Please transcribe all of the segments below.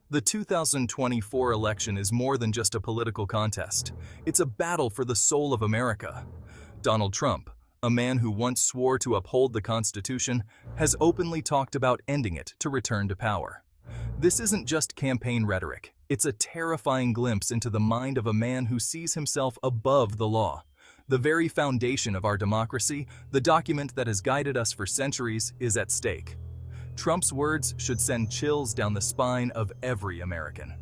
The 2024 election is more than just a political contest. It's a battle for the soul of America. Donald Trump, a man who once swore to uphold the Constitution, has openly talked about ending it to return to power. This isn't just campaign rhetoric. It's a terrifying glimpse into the mind of a man who sees himself above the law. The very foundation of our democracy, the document that has guided us for centuries, is at stake. Trump's words should send chills down the spine of every American.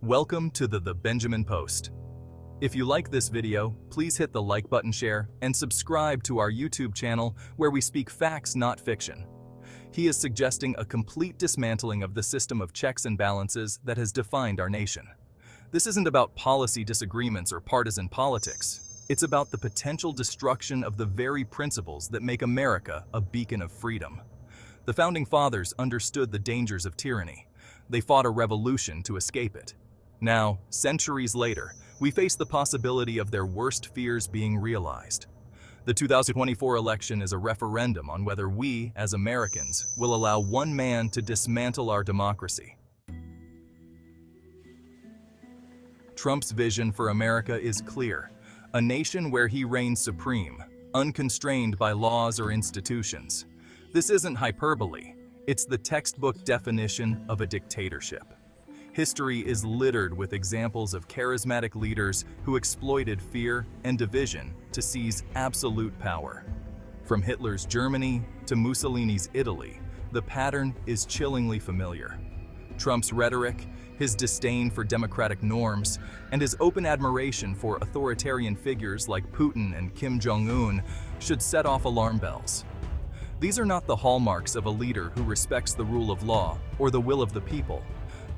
Welcome to the Benjamin Post. If you like this video, please hit the like button, share, and subscribe to our YouTube channel where we speak facts, not fiction. He is suggesting a complete dismantling of the system of checks and balances that has defined our nation. This isn't about policy disagreements or partisan politics. It's about the potential destruction of the very principles that make America a beacon of freedom. The Founding Fathers understood the dangers of tyranny. They fought a revolution to escape it. Now, centuries later, we face the possibility of their worst fears being realized. The 2024 election is a referendum on whether we, as Americans, will allow one man to dismantle our democracy. Trump's vision for America is clear. A nation where he reigns supreme, unconstrained by laws or institutions. This isn't hyperbole. It's the textbook definition of a dictatorship. History is littered with examples of charismatic leaders who exploited fear and division to seize absolute power. From Hitler's Germany to Mussolini's Italy, the pattern is chillingly familiar. Trump's rhetoric, his disdain for democratic norms, and his open admiration for authoritarian figures like Putin and Kim Jong-un should set off alarm bells. These are not the hallmarks of a leader who respects the rule of law or the will of the people.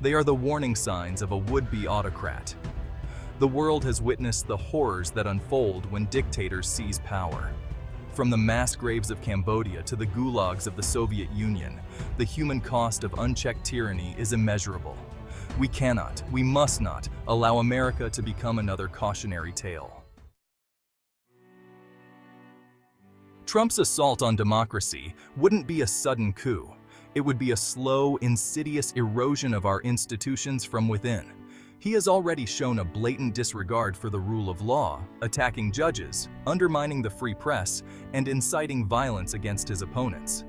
They are the warning signs of a would-be autocrat. The world has witnessed the horrors that unfold when dictators seize power. From the mass graves of Cambodia to the gulags of the Soviet Union, the human cost of unchecked tyranny is immeasurable. We must not allow America to become another cautionary tale. Trump's assault on democracy wouldn't be a sudden coup. It would be a slow, insidious erosion of our institutions from within. He has already shown a blatant disregard for the rule of law, attacking judges, undermining the free press, and inciting violence against his opponents.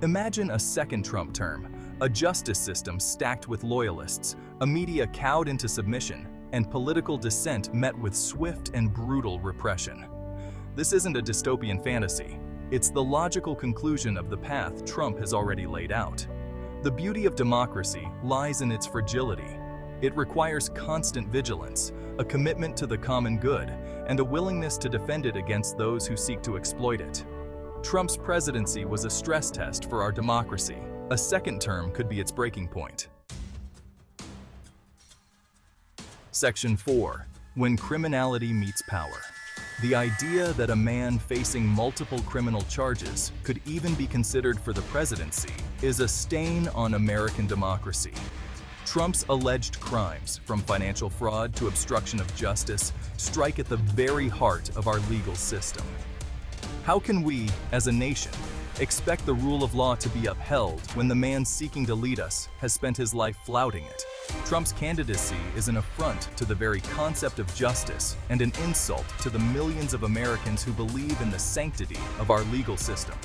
Imagine a second Trump term, a justice system stacked with loyalists, a media cowed into submission, and political dissent met with swift and brutal repression. This isn't a dystopian fantasy. It's the logical conclusion of the path Trump has already laid out. The beauty of democracy lies in its fragility. It requires constant vigilance, a commitment to the common good, and a willingness to defend it against those who seek to exploit it. Trump's presidency was a stress test for our democracy. A second term could be its breaking point. Section 4. When criminality meets power. The idea that a man facing multiple criminal charges could even be considered for the presidency is a stain on American democracy. Trump's alleged crimes, from financial fraud to obstruction of justice, strike at the very heart of our legal system. How can we, as a nation, expect the rule of law to be upheld when the man seeking to lead us has spent his life flouting it? Trump's candidacy is an affront to the very concept of justice and an insult to the millions of Americans who believe in the sanctity of our legal system.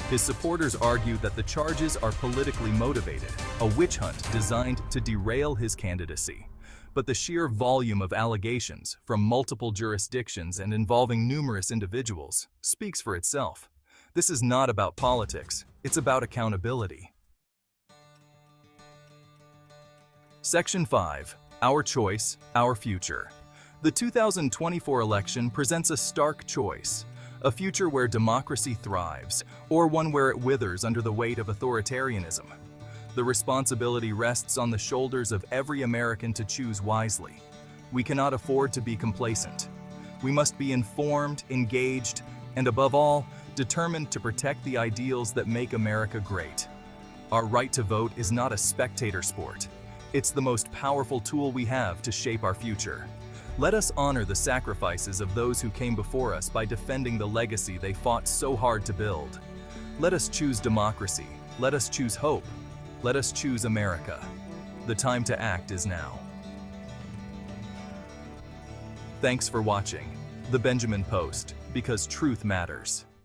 His supporters argue that the charges are politically motivated, a witch hunt designed to derail his candidacy. But the sheer volume of allegations from multiple jurisdictions and involving numerous individuals speaks for itself. This is not about politics, it's about accountability. Section 5. Our choice, our future. The 2024 election presents a stark choice. A future where democracy thrives, or one where it withers under the weight of authoritarianism. The responsibility rests on the shoulders of every American to choose wisely. We cannot afford to be complacent. We must be informed, engaged, and above all, determined to protect the ideals that make America great. Our right to vote is not a spectator sport. It's the most powerful tool we have to shape our future. Let us honor the sacrifices of those who came before us by defending the legacy they fought so hard to build. Let us choose democracy. Let us choose hope. Let us choose America. The time to act is now. Thanks for watching The Benjamin Post, because truth matters.